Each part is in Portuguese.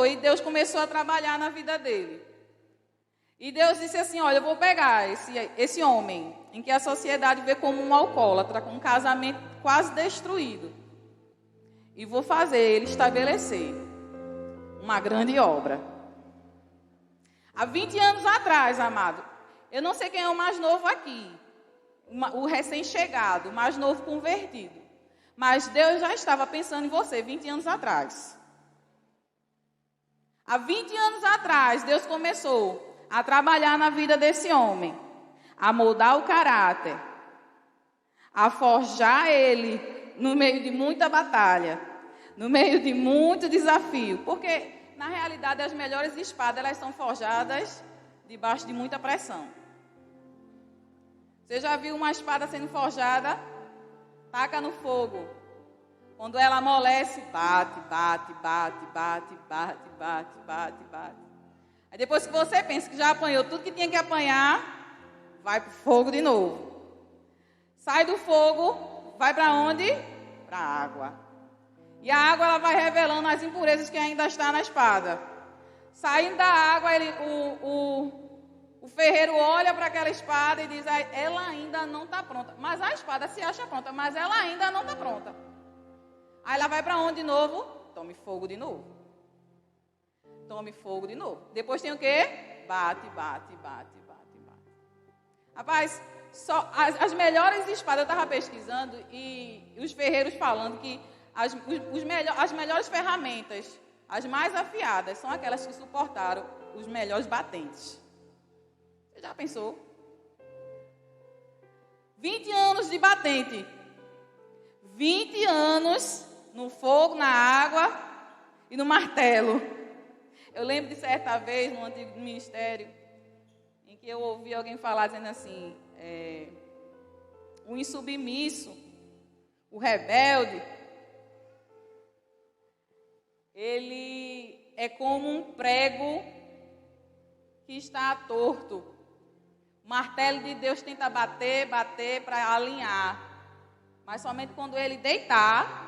E Deus começou a trabalhar na vida dele. E Deus disse assim, olha, eu vou pegar esse homem, em que a sociedade vê como um alcoólatra, com um casamento quase destruído, e vou fazer ele estabelecer uma grande obra. Há 20 anos atrás, amado, eu não sei quem é o mais novo aqui, o recém-chegado, o mais novo convertido, mas Deus já estava pensando em você 20 anos atrás. Há 20 anos atrás, Deus começou a trabalhar na vida desse homem, a moldar o caráter, a forjar ele no meio de muita batalha, no meio de muito desafio, porque na realidade as melhores espadas elas são forjadas debaixo de muita pressão. Você já viu uma espada sendo forjada? Taca no fogo. Quando ela amolece, bate, bate, bate, bate, bate, bate, bate, bate. Aí depois que você pensa que já apanhou tudo que tinha que apanhar, vai para o fogo de novo. Sai do fogo, vai para onde? Para a água. E a água ela vai revelando as impurezas que ainda está na espada. Saindo da água, o ferreiro olha para aquela espada e diz, ela ainda não está pronta. Mas a espada se acha pronta, mas ela ainda não está pronta. Aí ela vai para onde de novo? Tome fogo de novo. Tome fogo de novo. Depois tem o quê? Bate, bate, bate, bate, bate. Rapaz, só as melhores espadas, eu estava pesquisando e os ferreiros falando que as melhores ferramentas, as mais afiadas, são aquelas que suportaram os melhores batentes. Você já pensou? 20 anos de batente. 20 anos no fogo, na água e no martelo. Eu lembro de certa vez, no antigo ministério, em que eu ouvi alguém falar dizendo assim, o insubmisso, o rebelde, ele é como um prego que está torto. O martelo de Deus tenta bater, bater para alinhar. Mas somente quando ele deitar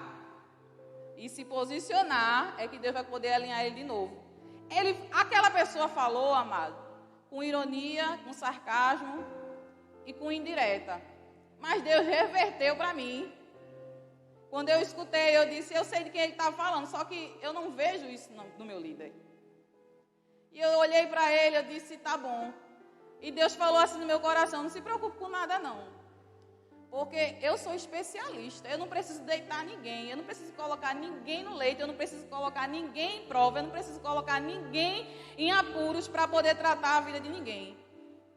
e se posicionar, é que Deus vai poder alinhar ele de novo. Aquela pessoa falou, amado, com ironia, com sarcasmo e com indireta. Mas Deus reverteu para mim. Quando eu escutei, eu disse, eu sei de quem ele estava falando, só que eu não vejo isso no meu líder. E eu olhei para ele, eu disse, tá bom. E Deus falou assim no meu coração, não se preocupe com nada não. Porque eu sou especialista, eu não preciso deitar ninguém, eu não preciso colocar ninguém no leito, eu não preciso colocar ninguém em prova, eu não preciso colocar ninguém em apuros para poder tratar a vida de ninguém.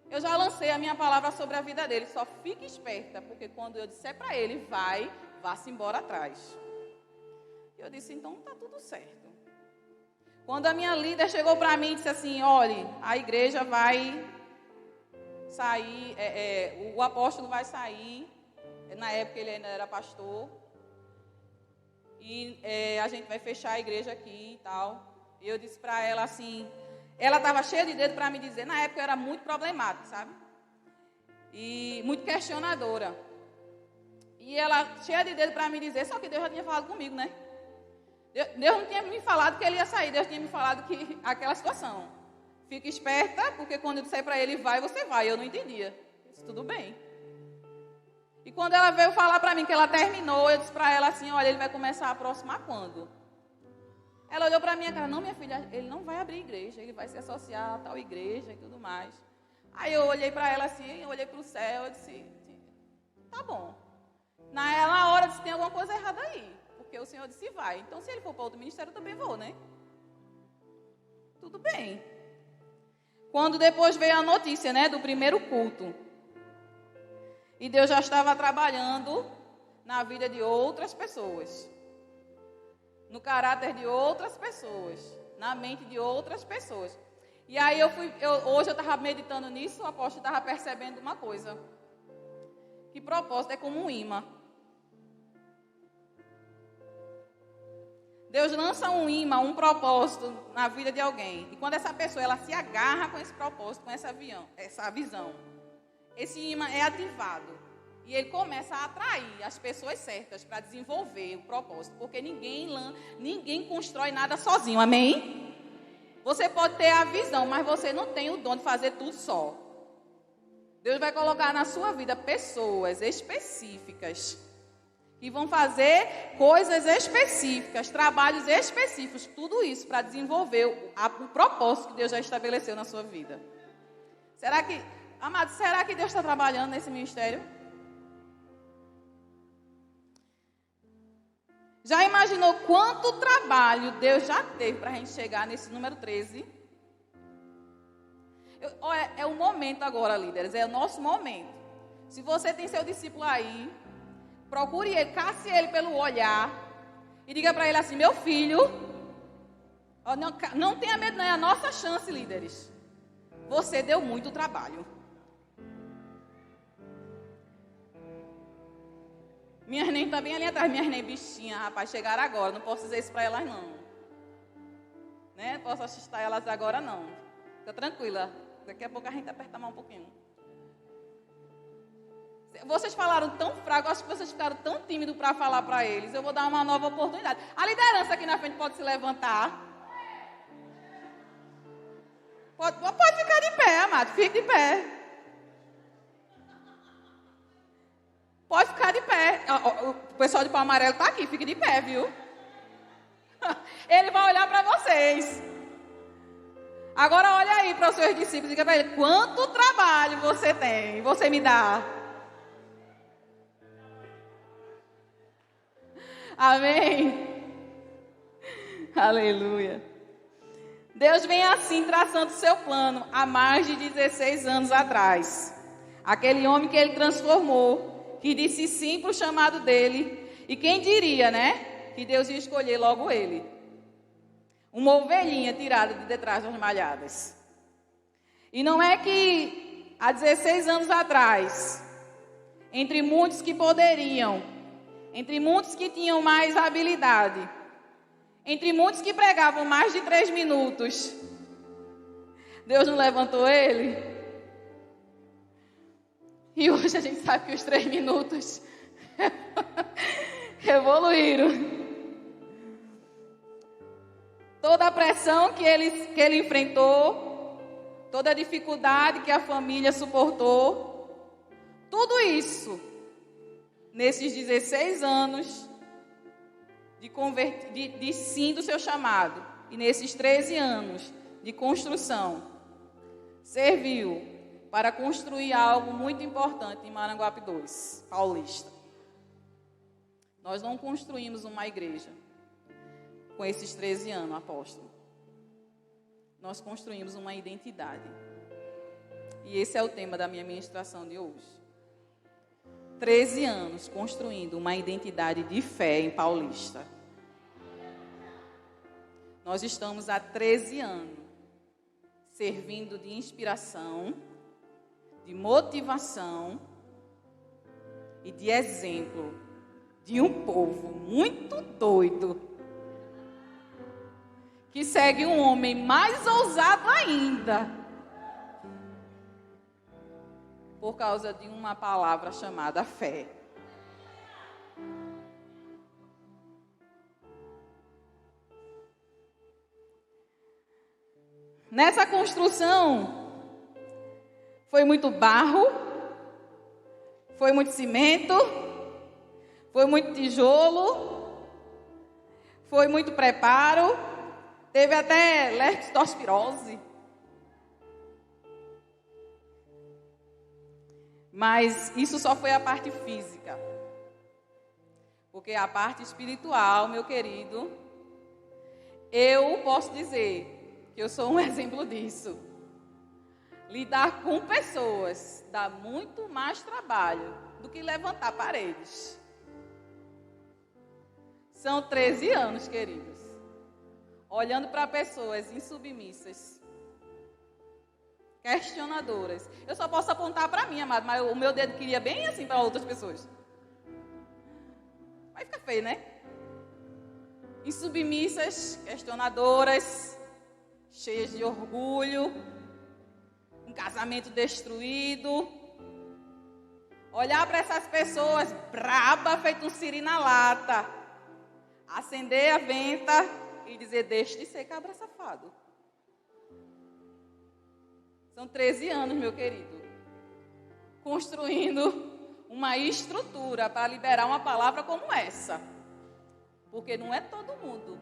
Eu já lancei a minha palavra sobre a vida dele, só fique esperta, porque quando eu disser para ele, vá-se embora atrás. Eu disse, então tá tudo certo. Quando a minha líder chegou para mim e disse assim, olha, a igreja vai sair, o apóstolo vai sair. Na época ele ainda era pastor. E a gente vai fechar a igreja aqui e tal. E eu disse para ela assim... Ela estava cheia de dedo para me dizer. Na época eu era muito problemática, sabe? E muito questionadora. E ela cheia de dedo para me dizer. Só que Deus já tinha falado comigo, né? Deus não tinha me falado que ele ia sair. Deus tinha me falado que aquela situação. Fica esperta, porque quando eu disser para ele vai, você vai. Eu não entendia. Eu disse, tudo bem. E quando ela veio falar para mim que ela terminou, eu disse para ela assim, olha, ele vai começar a aproximar quando? Ela olhou para minha cara, não, minha filha, ele não vai abrir igreja, ele vai se associar a tal igreja e tudo mais. Aí eu olhei para ela assim, eu olhei para o céu, eu disse, tá bom. Na hora eu disse, tem alguma coisa errada aí, porque o Senhor disse, vai. Então se ele for para outro ministério, eu também vou, né? Tudo bem. Quando depois veio a notícia, né, do primeiro culto, e Deus já estava trabalhando na vida de outras pessoas, no caráter de outras pessoas, na mente de outras pessoas. E aí hoje eu estava meditando nisso, o apóstolo estava percebendo uma coisa, que propósito é como um imã. Deus lança um imã, um propósito na vida de alguém. E quando essa pessoa ela se agarra com esse propósito, com essa visão, esse imã é ativado. E ele começa a atrair as pessoas certas para desenvolver o propósito. Porque ninguém constrói nada sozinho, amém? Você pode ter a visão, mas você não tem o dom de fazer tudo só. Deus vai colocar na sua vida pessoas específicas que vão fazer coisas específicas, trabalhos específicos, tudo isso para desenvolver o propósito que Deus já estabeleceu na sua vida. Amados, será que Deus está trabalhando nesse ministério? Já imaginou quanto trabalho Deus já teve para a gente chegar nesse número 13? É o momento agora, líderes, é o nosso momento. Se você tem seu discípulo aí, procure ele, casse ele pelo olhar e diga para ele assim: meu filho, não tenha medo, não, é a nossa chance, líderes. Você deu muito trabalho. Minhas nem estão bem ali atrás, minhas nem bichinhas, rapaz, chegaram agora, não posso dizer isso para elas não. Né? Posso assustar elas agora não. Fica tranquila, daqui a pouco a gente aperta mais um pouquinho. Vocês falaram tão fraco, acho que vocês ficaram tão tímidos para falar para eles. Eu vou dar uma nova oportunidade. A liderança aqui na frente pode se levantar. Pode ficar de pé, amado, fique de pé. Pode ficar de pé. O pessoal de pau amarelo está aqui, fique de pé, viu? Ele vai olhar para vocês. Agora olha aí para os seus discípulos e diga para ele: quanto trabalho você tem, você me dá. Amém? Aleluia. Deus vem assim traçando o seu plano há mais de 16 anos atrás. Aquele homem que ele transformou, que disse sim para o chamado dele. E quem diria, né? Que Deus ia escolher logo ele. Uma ovelhinha tirada de detrás das malhadas. E não é que há 16 anos atrás, entre muitos que poderiam, entre muitos que tinham mais habilidade, entre muitos que pregavam mais de 3 minutos, Deus não levantou ele? E hoje a gente sabe que os 3 minutos evoluíram. Toda a pressão que ele enfrentou, toda a dificuldade que a família suportou, tudo isso, nesses 16 anos de sim do seu chamado, e nesses 13 anos de construção, serviu para construir algo muito importante em Maranguape 2, Paulista. Nós não construímos uma igreja com esses 13 anos, apóstolo. Nós construímos uma identidade. E esse é o tema da minha ministração de hoje. 13 anos construindo uma identidade de fé em Paulista. Nós estamos há 13 anos servindo de inspiração, de motivação e de exemplo de um povo muito doido que segue um homem mais ousado ainda por causa de uma palavra chamada fé. Nessa construção foi muito barro, foi muito cimento, foi muito tijolo, foi muito preparo, teve até leptospirose. Mas isso só foi a parte física. Porque a parte espiritual, meu querido, eu posso dizer que eu sou um exemplo disso. Lidar com pessoas dá muito mais trabalho do que levantar paredes. São 13 anos, queridos, olhando para pessoas insubmissas, questionadoras. Eu só posso apontar para mim, amado, mas o meu dedo queria bem assim para outras pessoas. Vai ficar feio, né? Insubmissas, questionadoras, cheias de orgulho, um casamento destruído. olhar para essas pessoas braba, feito um siri na lata, acender a venta e dizer, deixe de ser cabra safado. São 13 anos, meu querido, construindo uma estrutura para liberar uma palavra como essa. Porque não é todo mundo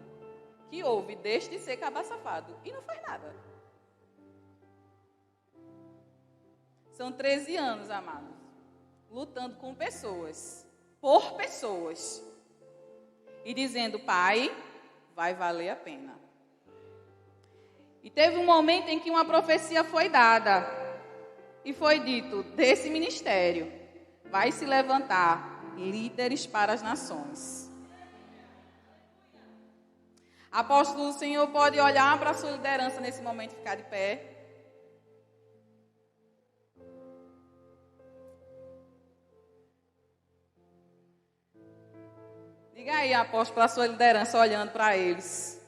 que ouve, deixe de ser cabra safado, e não faz nada. São 13 anos, amados, lutando com pessoas, por pessoas, e dizendo, Pai, vai valer a pena. E teve um momento em que uma profecia foi dada, e foi dito, desse ministério, vai se levantar líderes para as nações. Apóstolo, o Senhor pode olhar para a sua liderança nesse momento e ficar de pé. Diga aí, apóstolo, para a sua liderança, olhando para eles.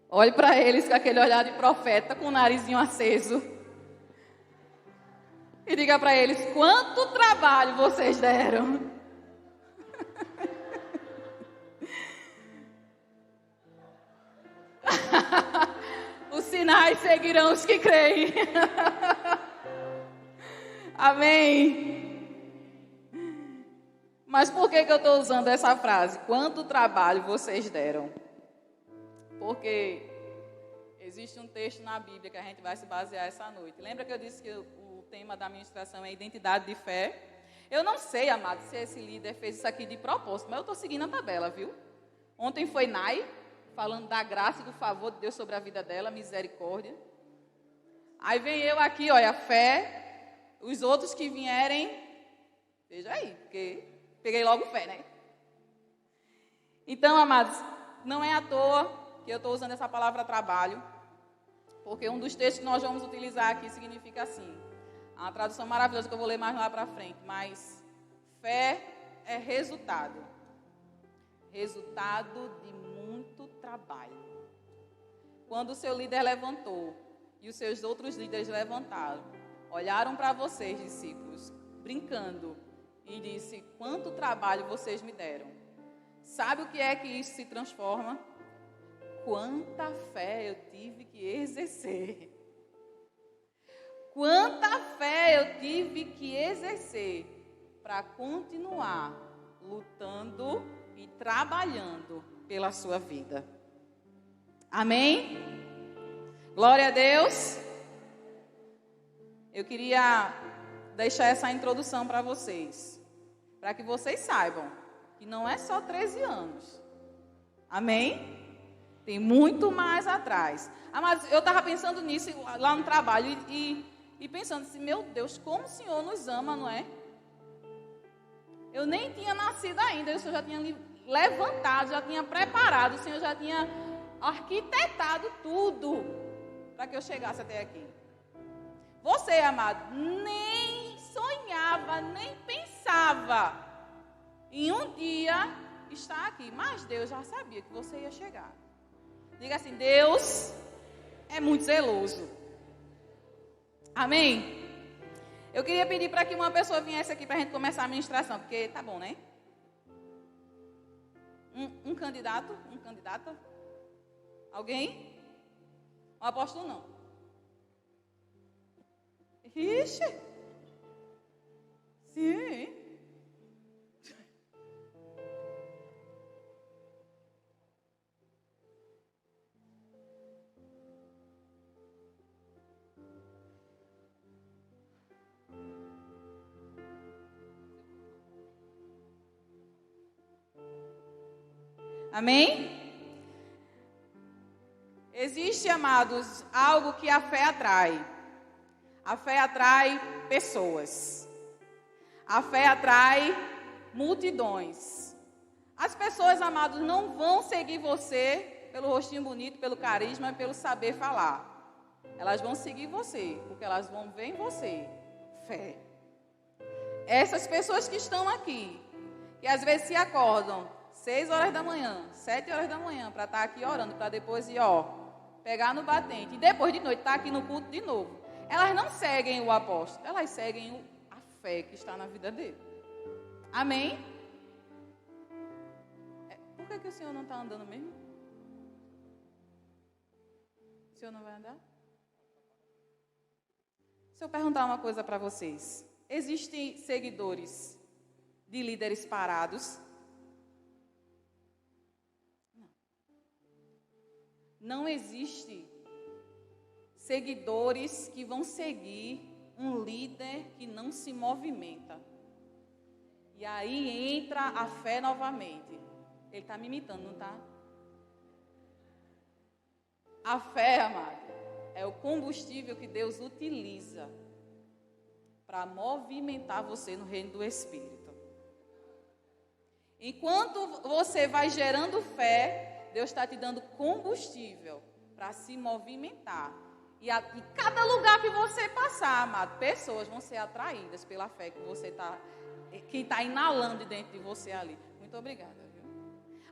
Olhe para eles com aquele olhar de profeta, com o narizinho aceso. E diga para eles, quanto trabalho vocês deram. Os sinais seguirão os que creem. Amém. Mas por que eu estou usando essa frase? Quanto trabalho vocês deram? Porque existe um texto na Bíblia que a gente vai se basear essa noite. Lembra que eu disse que o tema da ministração é identidade de fé? Eu não sei, amado, se esse líder fez isso aqui de propósito, mas eu estou seguindo a tabela, viu? Ontem foi Nai, falando da graça e do favor de Deus sobre a vida dela, misericórdia. Aí vem eu aqui, olha, fé, os outros que vierem, veja aí, porque peguei logo fé, né? Então, amados, não é à toa que eu estou usando essa palavra trabalho, porque um dos textos que nós vamos utilizar aqui significa assim, uma tradução maravilhosa que eu vou ler mais lá para frente, mas fé é resultado de muito trabalho. Quando o seu líder levantou e os seus outros líderes levantaram, olharam para vocês, discípulos, brincando, e disse, quanto trabalho vocês me deram. Sabe o que é que isso se transforma? Quanta fé eu tive que exercer. Quanta fé eu tive que exercer para continuar lutando e trabalhando pela sua vida. Amém? Glória a Deus. Eu queria deixar essa introdução para vocês, para que vocês saibam que não é só 13 anos. Amém? Tem muito mais atrás. Mas eu estava pensando nisso lá no trabalho e pensando assim, meu Deus, como o Senhor nos ama, não é? Eu nem tinha nascido ainda, o Senhor já tinha levantado, já tinha preparado, o Senhor já tinha arquitetado tudo para que eu chegasse até aqui. Você, amado, nem sonhava, nem pensava em um dia estar aqui, mas Deus já sabia que você ia chegar. Diga assim, Deus é muito zeloso. Amém? Eu queria pedir para que uma pessoa viesse aqui para a gente começar a ministração, porque tá bom, né? Um candidato? Um candidata? Alguém? Um apóstolo não. Ixi. Sim. Amém? Existe, amados, algo que a fé atrai. A fé atrai pessoas. A fé atrai multidões. As pessoas, amados, não vão seguir você pelo rostinho bonito, pelo carisma, pelo saber falar. Elas vão seguir você, porque elas vão ver em você fé. Essas pessoas que estão aqui, que às vezes se acordam 6 horas da manhã, 7 horas da manhã, para estar aqui orando, para depois ir, pegar no batente e depois de noite estar aqui no culto de novo. Elas não seguem o apóstolo, elas seguem a fé que está na vida dele. Amém? Por que o senhor não está andando mesmo? O senhor não vai andar? Se eu perguntar uma coisa para vocês. Existem seguidores de líderes parados? Não existe seguidores que vão seguir um líder que não se movimenta. E aí entra a fé novamente. Ele está me imitando, não está? A fé, amado, é o combustível que Deus utiliza para movimentar você no reino do Espírito. Enquanto você vai gerando fé, Deus está te dando combustível para se movimentar. E em cada lugar que você passar, amado, pessoas vão ser atraídas pela fé que você está inalando dentro de você ali. Muito obrigada, viu?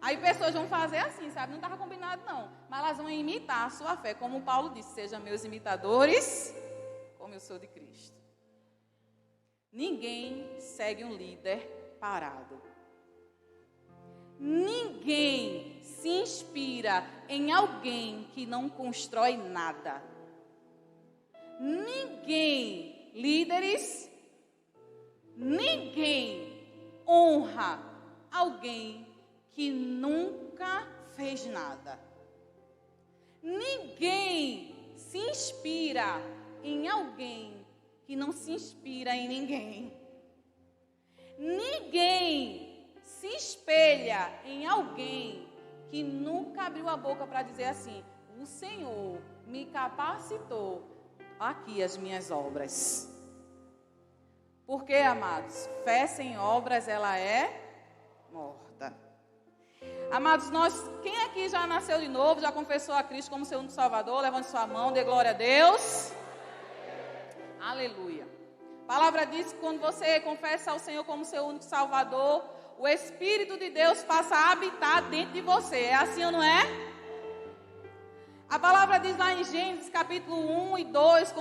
Aí pessoas vão fazer assim, sabe? Não estava combinado não, mas elas vão imitar a sua fé. Como Paulo disse, sejam meus imitadores, como eu sou de Cristo. Ninguém segue um líder parado. Ninguém se inspira em alguém que não constrói nada. Ninguém, líderes, ninguém honra alguém que nunca fez nada. Ninguém se inspira em alguém que não se inspira em ninguém. Ninguém se espelha em alguém que nunca abriu a boca para dizer assim: o Senhor me capacitou, aqui as minhas obras. Porque, amados, fé sem obras, ela é morta. Amados, quem aqui já nasceu de novo, já confessou a Cristo como seu único Salvador? Levante sua mão, dê glória a Deus. Aleluia. A palavra diz que quando você confessa ao Senhor como seu único Salvador, o Espírito de Deus passa a habitar dentro de você. É assim ou não é? A palavra diz lá em Gênesis capítulo 1 e 2,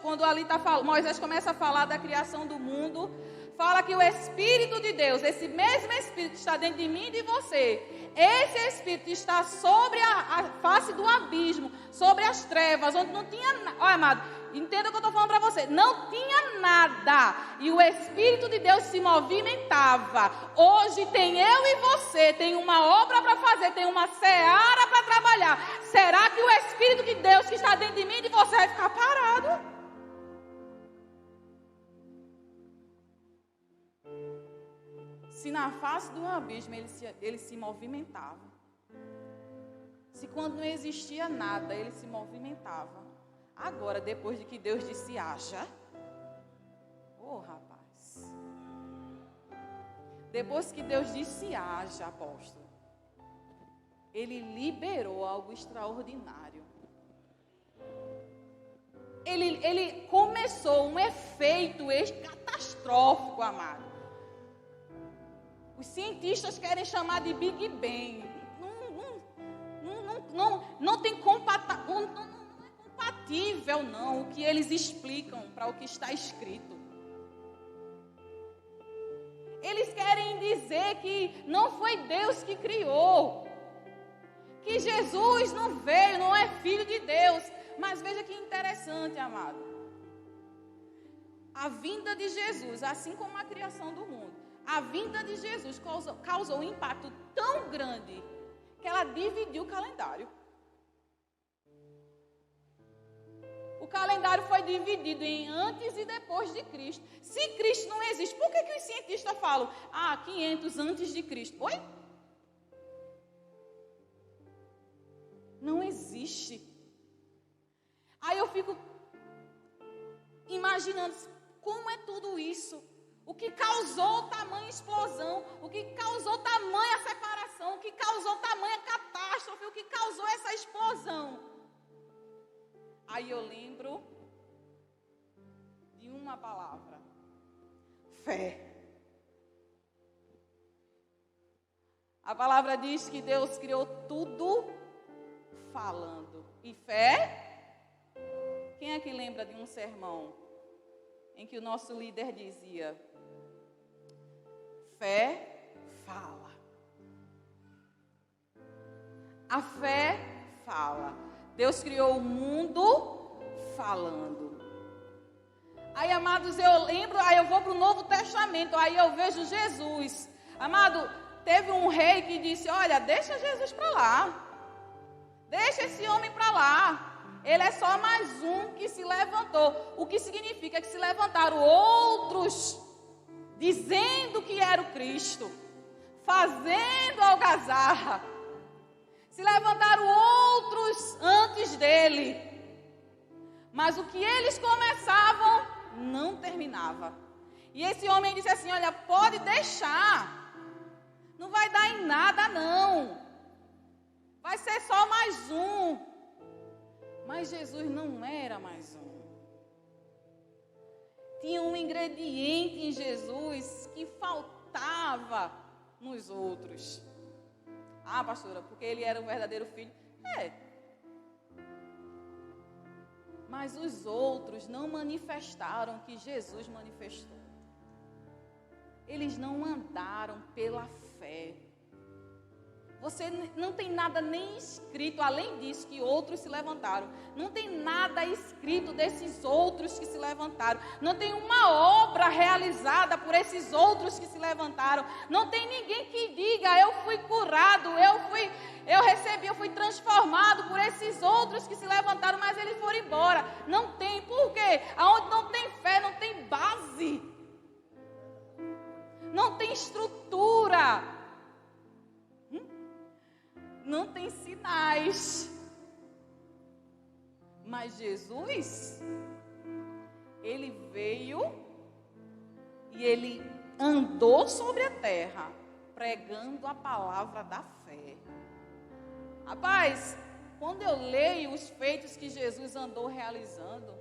quando ali Moisés começa a falar da criação do mundo, fala que o Espírito de Deus, esse mesmo Espírito que está dentro de mim e de você, esse Espírito está sobre a face do abismo, sobre as trevas, onde não tinha nada. Olha, amado, entenda o que eu estou falando para você. Não tinha nada. E o Espírito de Deus se movimentava. Hoje tem eu e você, tem uma obra para fazer, tem uma seara para trabalhar. Será que o Espírito de Deus que está dentro de mim e de você vai ficar parado? Se na face do abismo ele se movimentava. Se quando não existia nada, ele se movimentava. Agora, depois de que Deus disse haja, rapaz. Depois que Deus disse haja, apóstolo, ele liberou algo extraordinário. Ele começou um efeito catastrófico, amado. Os cientistas querem chamar de Big Bang. Não tem não é compatível, não, o que eles explicam para o que está escrito. Eles querem dizer que não foi Deus que criou, que Jesus não veio, não é filho de Deus. Mas veja que interessante, amado. A vinda de Jesus, assim como a criação do mundo, a vinda de Jesus causou um impacto tão grande que ela dividiu o calendário. O calendário foi dividido em antes e depois de Cristo. Se Cristo não existe, por que os cientistas falam 500 antes de Cristo? Oi? Não existe. Aí eu fico imaginando como é tudo isso. O que causou tamanha explosão, o que causou tamanha separação, o que causou tamanha catástrofe, o que causou essa explosão. Aí eu lembro de uma palavra: fé. A palavra diz que Deus criou tudo falando. E fé? Quem é que lembra de um sermão em que o nosso líder dizia: fé fala. A fé fala. Deus criou o mundo falando. Aí, amados, eu lembro, aí eu vou para o Novo Testamento, aí eu vejo Jesus. Amado, teve um rei que disse: olha, deixa Jesus para lá. Deixa esse homem para lá. Ele é só mais um que se levantou. O que significa que se levantaram outros dizendo que era o Cristo, fazendo algazarra. Se levantaram outros antes dele. Mas o que eles começavam, não terminava. E esse homem disse assim: olha, pode deixar. Não vai dar em nada, não. Vai ser só mais um. Mas Jesus não era mais um. Tinha um ingrediente em Jesus que faltava nos outros. Ah, pastora, porque ele era o verdadeiro filho. Mas os outros não manifestaram o que Jesus manifestou. Eles não andaram pela fé. Você não tem nada nem escrito, além disso, que outros se levantaram. Não tem nada escrito desses outros que se levantaram. Não tem uma obra realizada por esses outros que se levantaram. Não tem ninguém que diga: eu fui curado, eu fui transformado por esses outros que se levantaram, mas eles foram embora. Não tem. Por quê? Aonde não tem fé, não tem base. Não tem estrutura. Não tem sinais. Mas Jesus, ele veio e ele andou sobre a terra pregando a palavra da fé. Rapaz, quando eu leio os feitos que Jesus andou realizando,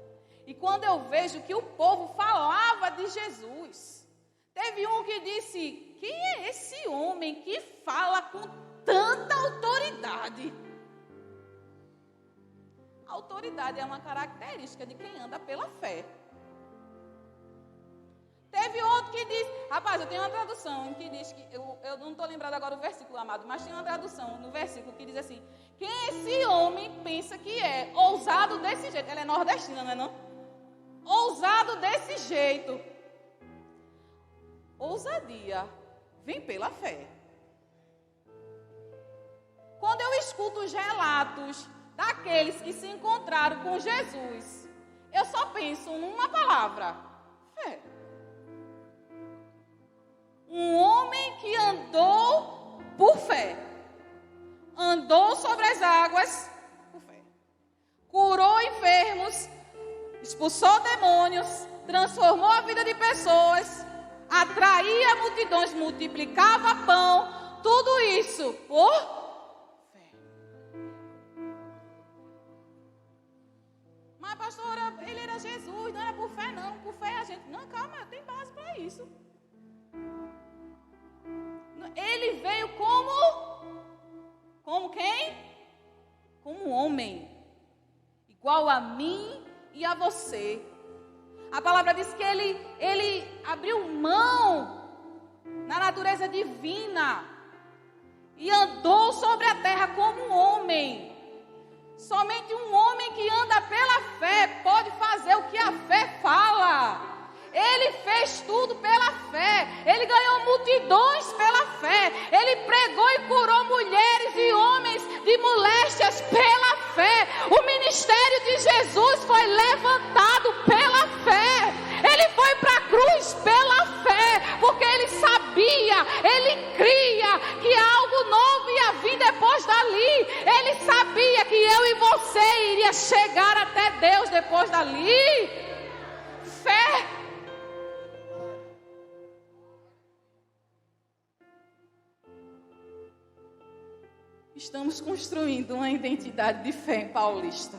e quando eu vejo que o povo falava de Jesus, teve um que disse: quem é esse homem que fala com tanta autoridade? A autoridade é uma característica de quem anda pela fé. Teve outro que diz, rapaz, eu tenho uma tradução que diz que, eu não estou lembrado agora o versículo, amado, mas tem uma tradução no versículo que diz assim: quem esse homem pensa que é ousado desse jeito? Ela é nordestina, não é não? Ousado desse jeito. Ousadia vem pela fé. Quando eu escuto os relatos daqueles que se encontraram com Jesus, eu só penso numa palavra: fé. Um homem que andou por fé, andou sobre as águas por fé, curou enfermos, expulsou demônios, transformou a vida de pessoas, atraía multidões, multiplicava pão, tudo isso por fé. Mas pastora, ele era Jesus, não era por fé não, por fé a gente, não, calma, tem base para isso. Ele veio como quem? Como homem, igual a mim e a você. A palavra diz que ele abriu mão na natureza divina e andou sobre a terra como um homem. Somente um homem que anda pela fé pode fazer o que a fé fala. Ele fez tudo pela fé. Ele ganhou multidões pela fé. Ele pregou e curou mulheres e homens de moléstias pela fé. O ministério de Jesus foi levantado pela fé. Ele foi para a cruz pela fé, porque ele sabia, ele cria que algo novo ia vir depois dali. Ele sabia que eu e você iria chegar até Deus depois dali. Fé. Estamos construindo uma identidade de fé paulista.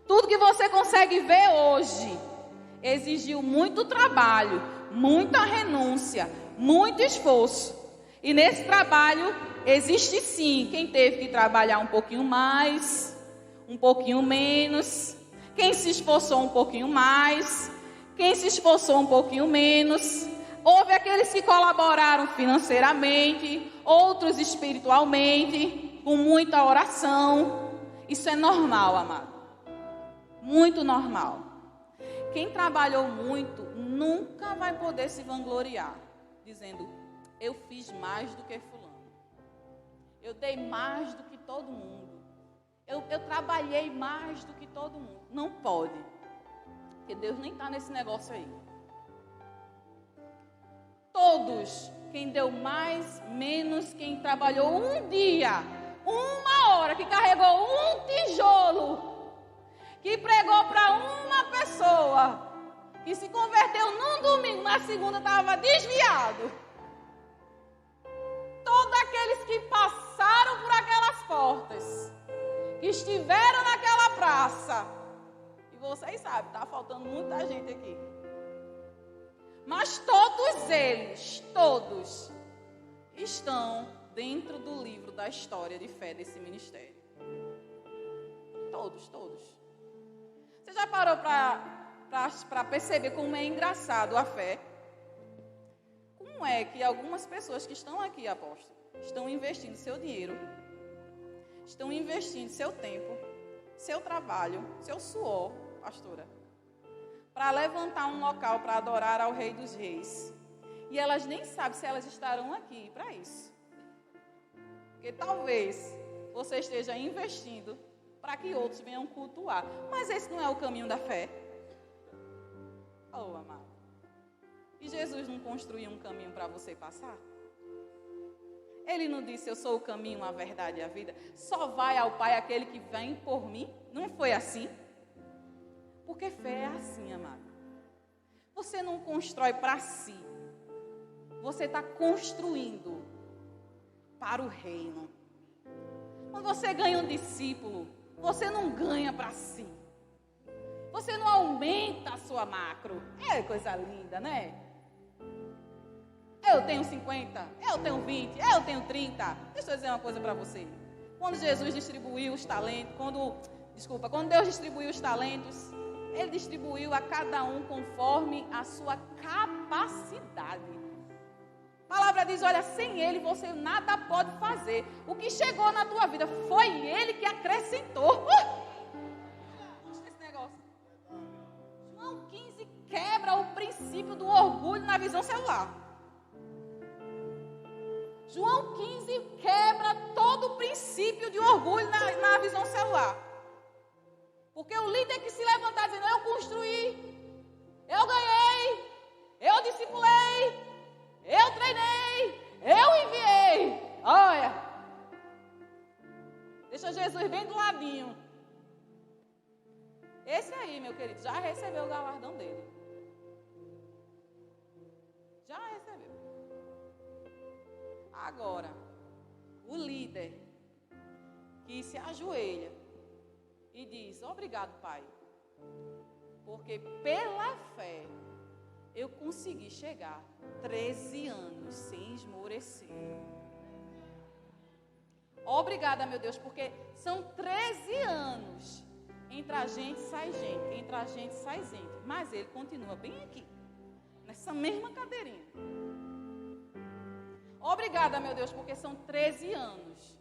Tudo que você consegue ver hoje exigiu muito trabalho, muita renúncia, muito esforço. E nesse trabalho existe sim quem teve que trabalhar um pouquinho mais, um pouquinho menos, quem se esforçou um pouquinho mais, quem se esforçou um pouquinho menos. Houve aqueles que colaboraram financeiramente, outros espiritualmente, com muita oração. Isso é normal, amado. Muito normal. Quem trabalhou muito nunca vai poder se vangloriar, dizendo: eu fiz mais do que fulano. Eu dei mais do que todo mundo. Eu trabalhei mais do que todo mundo. Não pode. Porque Deus nem está nesse negócio aí. Todos, quem deu mais, menos, quem trabalhou um dia, uma hora, que carregou um tijolo, que pregou para uma pessoa, que se converteu num domingo, na segunda estava desviado. Todos aqueles que passaram por aquelas portas, que estiveram naquela praça, e vocês sabem, está faltando muita gente aqui. Mas todos eles, todos, estão dentro do livro da história de fé desse ministério. Todos, todos. Você já parou para perceber como é engraçado a fé? Como é que algumas pessoas que estão aqui, apóstolo, estão investindo seu dinheiro, estão investindo seu tempo, seu trabalho, seu suor, pastora, para levantar um local para adorar ao Rei dos Reis. E elas nem sabem se elas estarão aqui para isso. Porque talvez você esteja investindo para que outros venham cultuar. Mas esse não é o caminho da fé. Oh, amado. E Jesus não construiu um caminho para você passar? Ele não disse: eu sou o caminho, a verdade e a vida. Só vai ao Pai aquele que vem por mim. Não foi assim? Porque fé é assim, amado. Você não constrói para si. Você está construindo para o reino. Quando você ganha um discípulo, você não ganha para si. Você não aumenta a sua macro. É coisa linda, né? Eu tenho 50, eu tenho 20, eu tenho 30. Deixa eu dizer uma coisa para você. Quando Jesus distribuiu os talentos, quando Deus distribuiu os talentos, Ele distribuiu a cada um conforme a sua capacidade. A palavra diz: olha, sem Ele você nada pode fazer. O que chegou na tua vida foi Ele que acrescentou. Esse negócio. João 15 quebra o princípio do orgulho na visão celular. João 15 quebra todo o princípio de orgulho na visão celular. Porque o líder que se levantar dizendo: eu construí, eu ganhei, eu discipulei, eu treinei, eu enviei. Olha, deixa Jesus bem do ladinho. Esse aí, meu querido, já recebeu o galardão dele. Já recebeu. Agora, o líder que se ajoelha e diz: obrigado, Pai, porque pela fé eu consegui chegar 13 anos sem esmorecer. Obrigada, meu Deus, porque são 13 anos. Entre a gente sai gente, entre a gente sai gente. Mas ele continua bem aqui, nessa mesma cadeirinha. Obrigada, meu Deus, porque são 13 anos.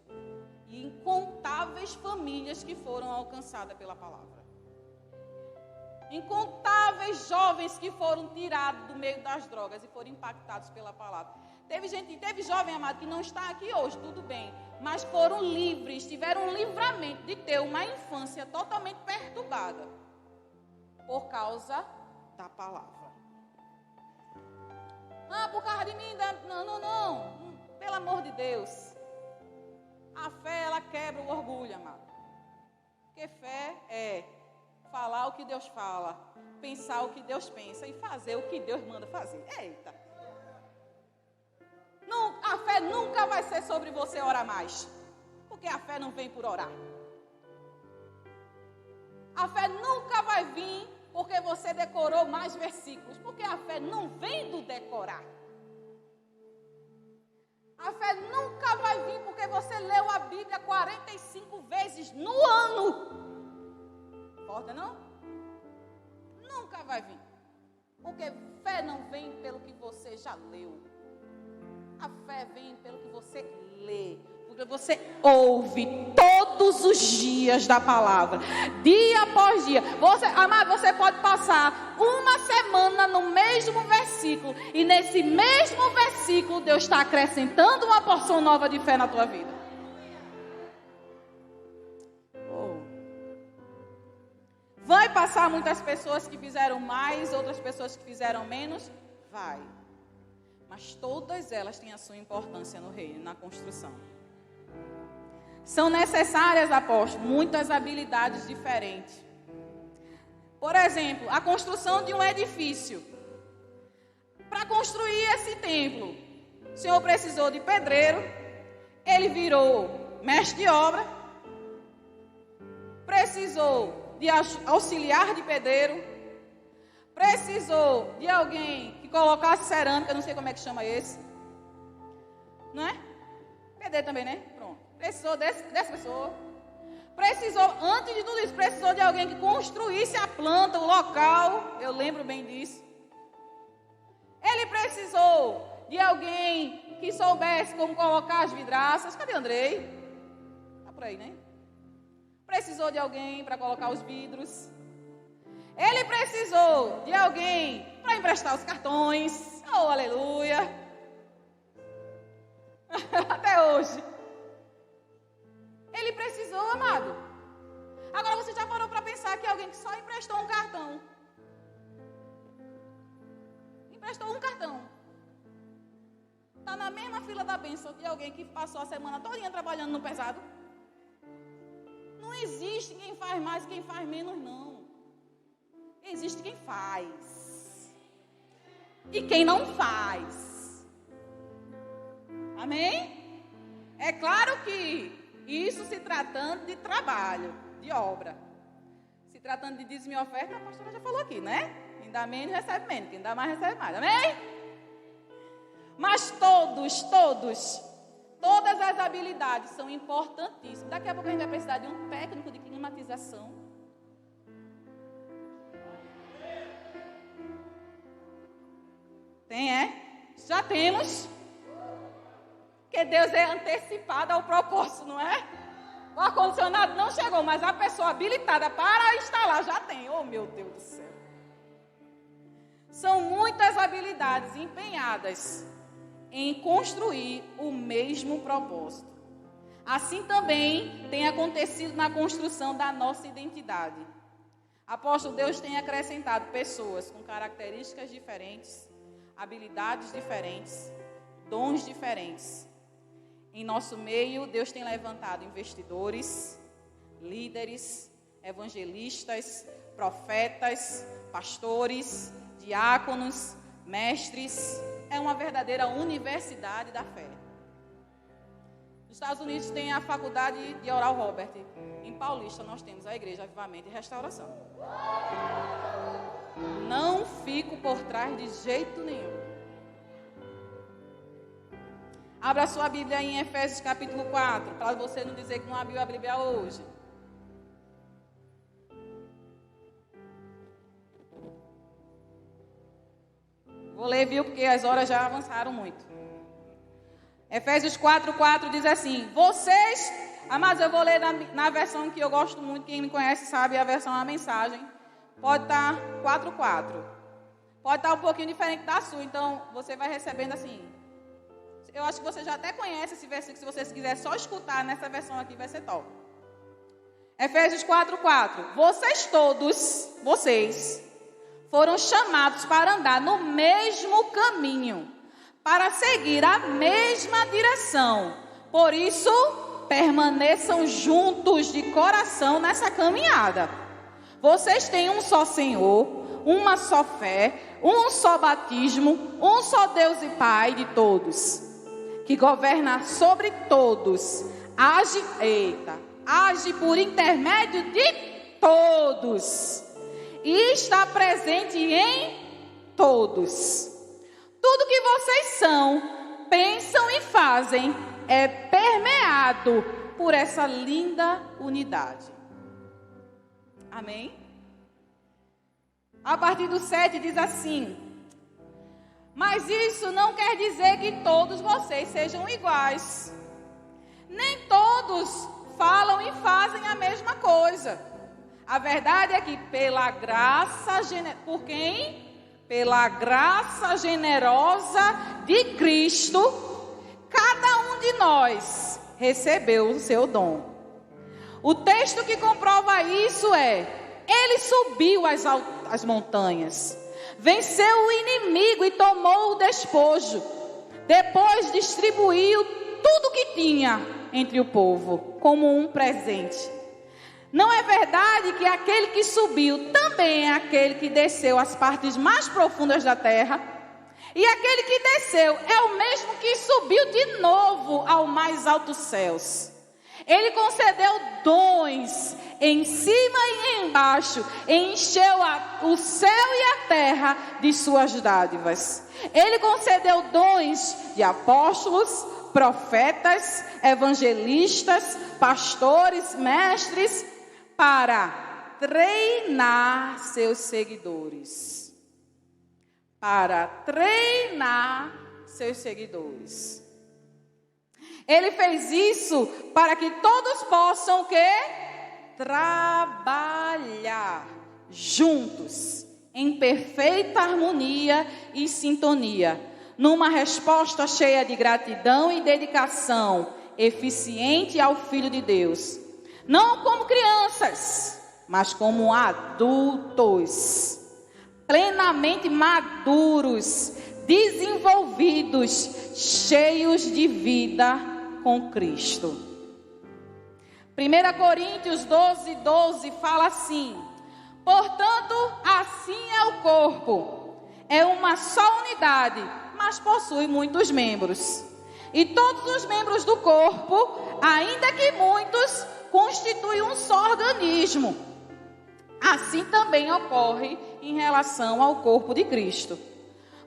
E incontáveis famílias que foram alcançadas pela palavra. Incontáveis jovens que foram tirados do meio das drogas e foram impactados pela palavra. Teve jovem, amado, que não está aqui hoje, tudo bem. Mas foram livres, tiveram um livramento de ter uma infância totalmente perturbada. Por causa da palavra. Ah, por causa de mim, não. Pelo amor de Deus. A fé, ela quebra o orgulho, amado. Porque fé é falar o que Deus fala, pensar o que Deus pensa e fazer o que Deus manda fazer. Eita. Não, a fé nunca vai ser sobre você orar mais. Porque a fé não vem por orar. A fé nunca vai vir porque você decorou mais versículos. Porque a fé não vem do decorar. A fé porque você leu a Bíblia 45 vezes no ano. Importa não? Nunca vai vir. Porque fé não vem pelo que você já leu. A fé vem pelo que você lê. Porque você ouve todos os dias da palavra. Dia após dia. Amado, você pode passar uma semana no mesmo versículo. E nesse mesmo versículo, Deus está acrescentando uma porção nova de fé na tua vida. Vai passar muitas pessoas que fizeram mais, outras pessoas que fizeram menos? Vai. Mas todas elas têm a sua importância no reino, na construção. São necessárias, apóstolo, muitas habilidades diferentes. Por exemplo, a construção de um edifício. Para construir esse templo, o Senhor precisou de pedreiro, ele virou mestre de obra, precisou de auxiliar de pedreiro, precisou de alguém que colocasse cerâmica, não sei como é que chama esse, não é? Pedreiro também, né? Pronto. Precisou dessa pessoa. Precisou, antes de tudo isso, precisou de alguém que construísse a planta, o local, eu lembro bem disso. Ele precisou de alguém que soubesse como colocar as vidraças. Cadê Andrei? Tá por aí, né? Precisou de alguém para colocar os vidros. Ele precisou de alguém para emprestar os cartões. Oh, aleluia! Até hoje. Ele precisou, amado. Agora você já parou para pensar que alguém que só emprestou um cartão. Emprestou um cartão. Está na mesma fila da bênção de alguém que passou a semana todinha trabalhando no pesado. Não existe quem faz mais e quem faz menos, não. Existe quem faz. E quem não faz. Amém? É claro que isso se tratando de trabalho, de obra. Se tratando de dízimo e oferta, a pastora já falou aqui, né? Quem dá menos, recebe menos. Quem dá mais, recebe mais. Amém? Mas todas as habilidades são importantíssimas. Daqui a pouco a gente vai precisar de um técnico de climatização. Tem, é? Já temos. Porque Deus é antecipado ao propósito, não é? O ar-condicionado não chegou, mas a pessoa habilitada para instalar já tem. Oh, meu Deus do céu. São muitas habilidades empenhadas em construir o mesmo propósito. Assim também tem acontecido na construção da nossa identidade. Apóstolo, Deus tem acrescentado pessoas com características diferentes, habilidades diferentes, dons diferentes. Em nosso meio, Deus tem levantado investidores, líderes, evangelistas, profetas, pastores, diáconos, mestres. É uma verdadeira universidade da fé. Nos Estados Unidos tem a faculdade de Oral Robert. Em Paulista nós temos a Igreja Avivamento e Restauração. Não fico por trás de jeito nenhum. Abra sua Bíblia em Efésios capítulo 4, para você não dizer que não abriu a Bíblia hoje. Vou ler, viu, porque as horas já avançaram muito. Efésios 4:4 diz assim: vocês, amados, eu vou ler na versão que eu gosto muito, quem me conhece sabe, a versão A Mensagem. Pode estar 4:4. Pode estar um pouquinho diferente da sua, então você vai recebendo assim. Eu acho que você já até conhece esse versículo, se você quiser só escutar nessa versão aqui, vai ser top. Efésios 4:4. Vocês foram chamados para andar no mesmo caminho, para seguir a mesma direção. Por isso, permaneçam juntos de coração nessa caminhada. Vocês têm um só Senhor, uma só fé, um só batismo, um só Deus e Pai de todos, que governa sobre todos, age por intermédio de todos e está presente em todos. Tudo que vocês são, pensam e fazem, é permeado por essa linda unidade. Amém? A partir do 7 diz assim: mas isso não quer dizer que todos vocês sejam iguais. Nem todos falam e fazem a mesma coisa. A verdade é que pela graça, por quem? Pela graça generosa de Cristo, cada um de nós recebeu o seu dom. O texto que comprova isso é: ele subiu as montanhas, venceu o inimigo e tomou o despojo. Depois distribuiu tudo que tinha entre o povo, como um presente. Não é verdade que aquele que subiu também é aquele que desceu às partes mais profundas da terra? E aquele que desceu é o mesmo que subiu de novo ao mais altos céus. Ele concedeu dons em cima e embaixo, encheu o céu e a terra de suas dádivas. Ele concedeu dons de apóstolos, profetas, evangelistas, pastores, mestres, para treinar seus seguidores. Para treinar seus seguidores. Ele fez isso para que todos possam o quê? Trabalhar juntos, em perfeita harmonia e sintonia, numa resposta cheia de gratidão e dedicação, eficiente ao Filho de Deus. Não como crianças, mas como adultos, plenamente maduros, desenvolvidos, cheios de vida com Cristo. 1 Coríntios 12:12 fala assim: portanto, assim é o corpo, é uma só unidade, mas possui muitos membros. E todos os membros do corpo, ainda que muitos, constituem um só organismo. Assim também ocorre em relação ao corpo de Cristo.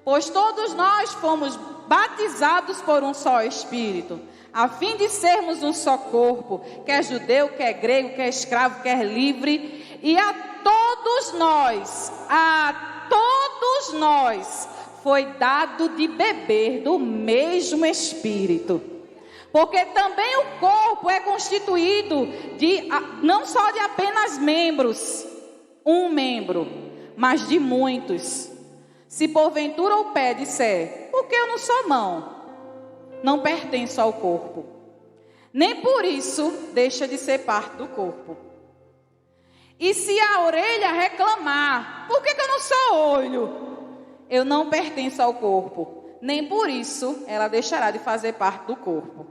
Pois todos nós fomos batizados por um só Espírito, a fim de sermos um só corpo, quer judeu, quer grego, quer escravo, quer livre, e a todos nós foi dado de beber do mesmo Espírito. Porque também o corpo é constituído não só de apenas membros, um membro, mas de muitos. Se porventura o pé disser, porque eu não sou mão, não pertenço ao corpo, nem por isso deixa de ser parte do corpo. E se a orelha reclamar, por que eu não sou olho? Eu não pertenço ao corpo, nem por isso ela deixará de fazer parte do corpo.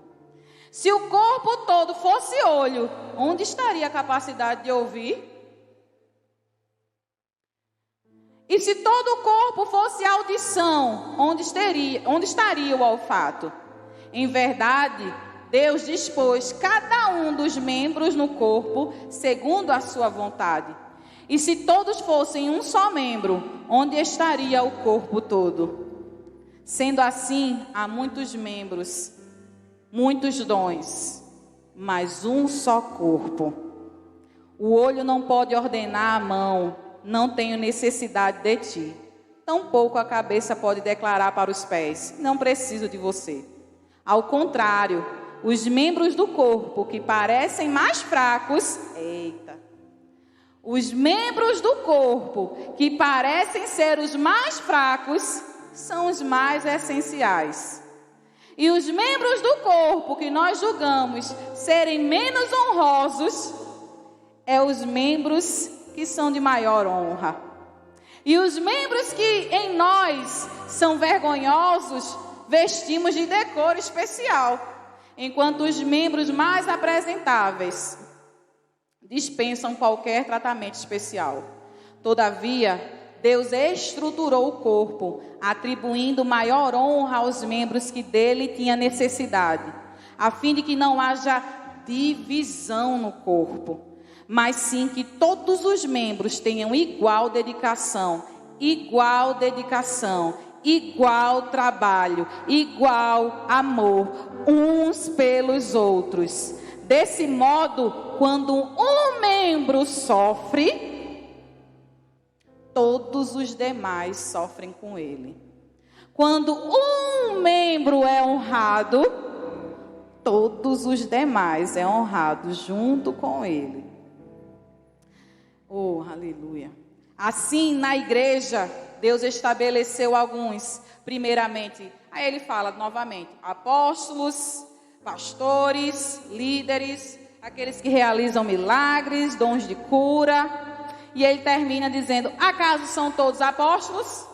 Se o corpo todo fosse olho, onde estaria a capacidade de ouvir? E se todo o corpo fosse audição, onde estaria o olfato? Em verdade, Deus dispôs cada um dos membros no corpo segundo a sua vontade. E se todos fossem um só membro, onde estaria o corpo todo? Sendo assim, há muitos membros, muitos dons, mas um só corpo. O olho não pode ordenar à mão: não tenho necessidade de ti. Tampouco a cabeça pode declarar para os pés: não preciso de você. Ao contrário, os membros do corpo que parecem mais fracos, os membros do corpo que parecem ser os mais fracos, são os mais essenciais. E os membros do corpo que nós julgamos serem menos honrosos, os membros que são de maior honra. E os membros que em nós são vergonhosos, vestimos de decoro especial, enquanto os membros mais apresentáveis dispensam qualquer tratamento especial. Todavia, Deus estruturou o corpo, atribuindo maior honra aos membros que dele tinha necessidade, a fim de que não haja divisão no corpo, mas sim que todos os membros tenham igual dedicação igual trabalho, igual amor, uns pelos outros. Desse modo, quando um membro sofre, todos os demais sofrem com ele. Quando um membro é honrado, todos os demais é honrado junto com ele. Oh, aleluia. Assim, na igreja, Deus estabeleceu alguns, primeiramente, aí ele fala novamente, apóstolos, pastores, líderes, aqueles que realizam milagres, dons de cura. E ele termina dizendo, acaso são todos apóstolos?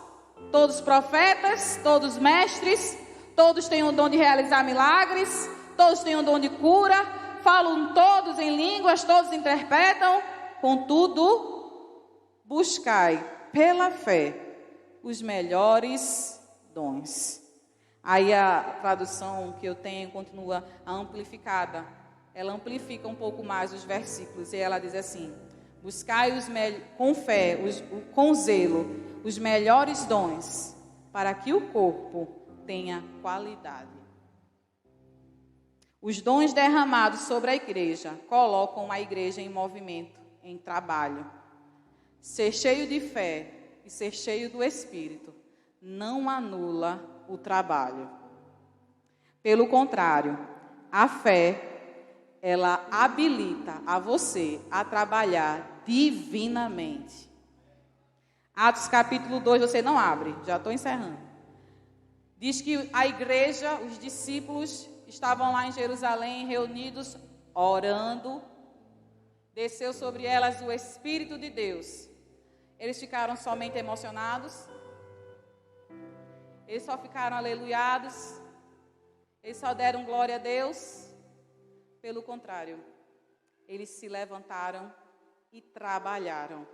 Todos profetas? Todos mestres? Todos têm o dom de realizar milagres? Todos têm o dom de cura? Falam todos em línguas? Todos interpretam? Contudo, buscai pela fé os melhores dons. Aí a tradução que eu tenho continua amplificada. Ela amplifica um pouco mais os versículos e ela diz assim, buscai com fé, com zelo, os melhores dons, para que o corpo tenha qualidade. Os dons derramados sobre a igreja colocam a igreja em movimento, em trabalho. Ser cheio de fé e ser cheio do Espírito não anula o trabalho. Pelo contrário, a fé, ela habilita a você a trabalhar divinamente. Atos capítulo 2, você não abre, já estou encerrando. Diz que a igreja, os discípulos, estavam lá em Jerusalém, reunidos, orando. Desceu sobre elas o Espírito de Deus. Eles ficaram somente emocionados. Eles só ficaram aleluiados. Eles só deram glória a Deus. Pelo contrário, eles se levantaram e trabalharam.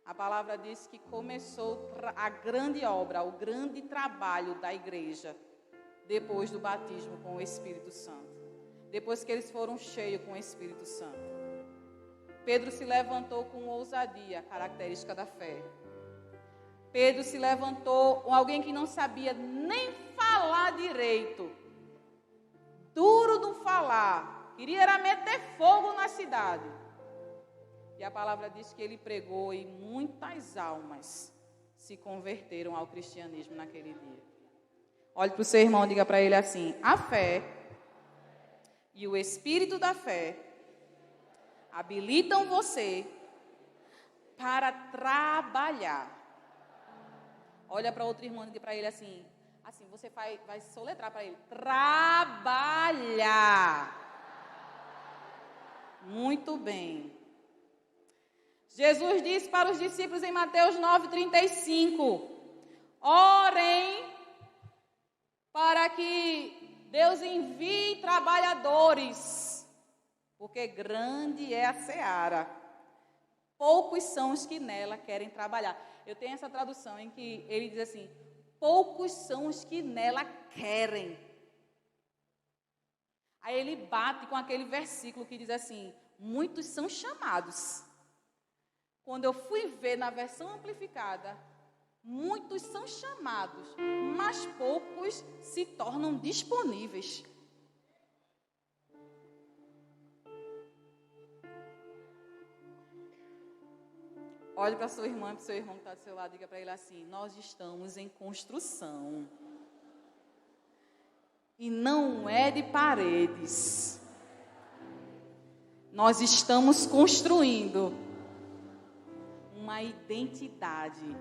A palavra diz que começou a grande obra, o grande trabalho da igreja, depois do batismo com o Espírito Santo. Depois que eles foram cheios com o Espírito Santo. Pedro se levantou com ousadia, característica da fé. Pedro se levantou, alguém que não sabia nem falar direito. Duro do falar. Queria era meter fogo na cidade. E a palavra diz que ele pregou e muitas almas se converteram ao cristianismo naquele dia. Olhe para o seu irmão e diga para ele assim, a fé e o Espírito da fé habilitam você para trabalhar. Olha para outro irmão e diga para ele assim você vai soletrar para ele, trabalhar. Muito bem. Jesus disse para os discípulos em Mateus 9:35, orem para que Deus envie trabalhadores, porque grande é a seara. Poucos são os que nela querem trabalhar. Eu tenho essa tradução em que ele diz assim, poucos são os que nela querem. Aí ele bate com aquele versículo que diz assim, muitos são chamados. Quando eu fui ver na versão amplificada, muitos são chamados, mas poucos se tornam disponíveis. Olhe para sua irmã, para o seu irmão que está do seu lado, diga para ele assim, nós estamos em construção. E não é de paredes. Nós estamos construindo uma identidade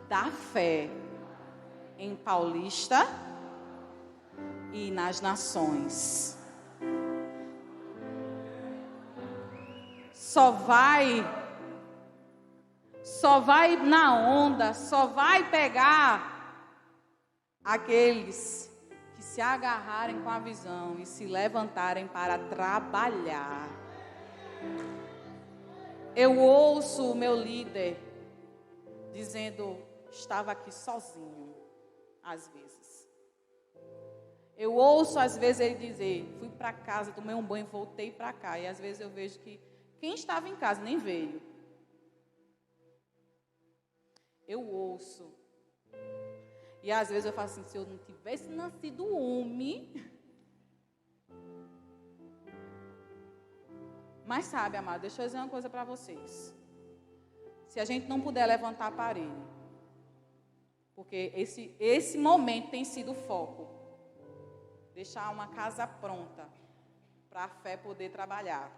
da fé em Paulista e nas nações. Só vai na onda, só vai pegar aqueles que se agarrarem com a visão e se levantarem para trabalhar. Eu ouço o meu líder dizendo, estava aqui sozinho, às vezes. Eu ouço, às vezes, ele dizer, fui para casa, tomei um banho, voltei para cá. E às vezes eu vejo que quem estava em casa nem veio. Eu ouço E às vezes eu falo assim, se eu não tivesse nascido homem... Mas sabe, amado, deixa eu dizer uma coisa para vocês. Se a gente não puder levantar a parede, porque esse momento tem sido o foco, deixar uma casa pronta para a fé poder trabalhar.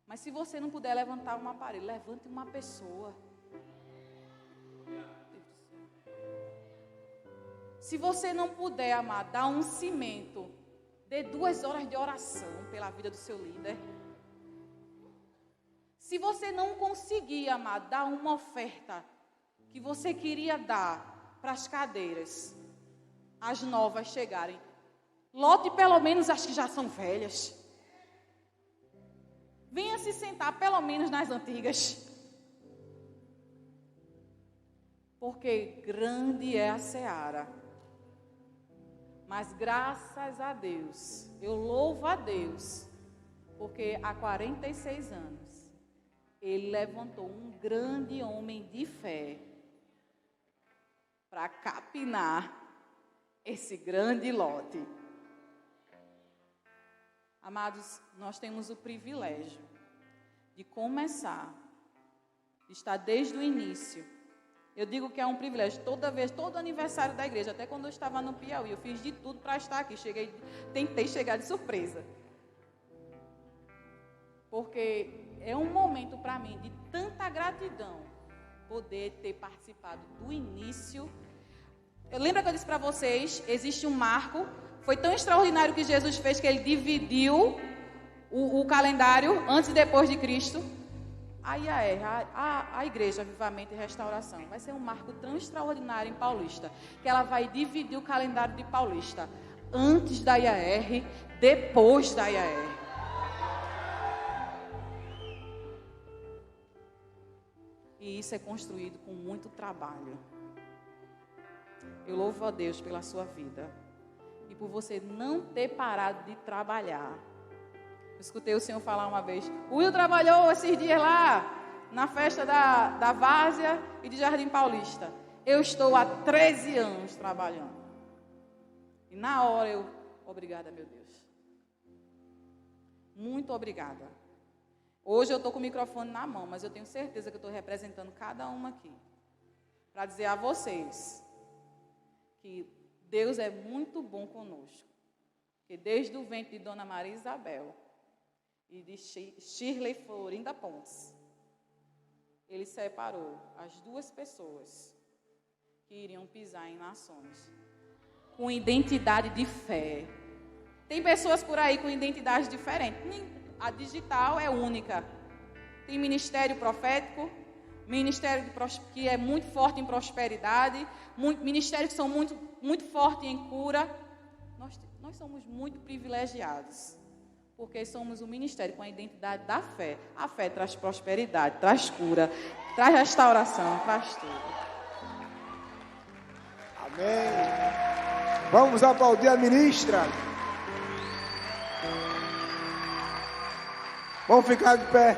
Mas se você não puder levantar uma parede, levante uma pessoa. Se você não puder, amado, dar um cimento, dê 2 horas de oração pela vida do seu líder. Se você não conseguir, amado, dar uma oferta que você queria dar para as cadeiras, as novas chegarem, lote pelo menos as que já são velhas. Venha se sentar pelo menos nas antigas. Porque grande é a seara. Mas graças a Deus, eu louvo a Deus, porque há 46 anos, Ele levantou um grande homem de fé para capinar esse grande lote. Amados, nós temos o privilégio de começar, de estar desde o início. Eu digo que é um privilégio, todo aniversário da igreja, até quando eu estava no Piauí, eu fiz de tudo para estar aqui, tentei chegar de surpresa. Porque é um momento para mim de tanta gratidão, poder ter participado do início. Lembra que eu disse para vocês, existe um marco, foi tão extraordinário que Jesus fez que Ele dividiu o calendário antes e depois de Cristo. A igreja Avivamento e Restauração vai ser um marco tão extraordinário em Paulista, que ela vai dividir o calendário de Paulista antes da IAR, depois da IAR. E isso é construído com muito trabalho. Eu louvo a Deus pela sua vida e por você não ter parado de trabalhar. Eu escutei o Senhor falar uma vez, o Will trabalhou esses dias lá, na festa da Várzea e de Jardim Paulista. Eu estou há 13 anos trabalhando. E na hora obrigada, meu Deus. Muito obrigada. Hoje eu estou com o microfone na mão, mas eu tenho certeza que eu estou representando cada uma aqui. Para dizer a vocês que Deus é muito bom conosco. Que desde o ventre de Dona Maria Isabel e de Shirley Florinda Pontes, Ele separou as 2 pessoas que iriam pisar em nações com identidade de fé. Tem pessoas por aí com identidades diferentes. A digital é única. Tem ministério profético, ministério que é muito forte em prosperidade, ministérios que são muito fortes em cura. Nós somos muito privilegiados. Porque somos um ministério com a identidade da fé. A fé traz prosperidade, traz cura, traz restauração, traz tudo. Amém. Vamos aplaudir a ministra. Vamos ficar de pé.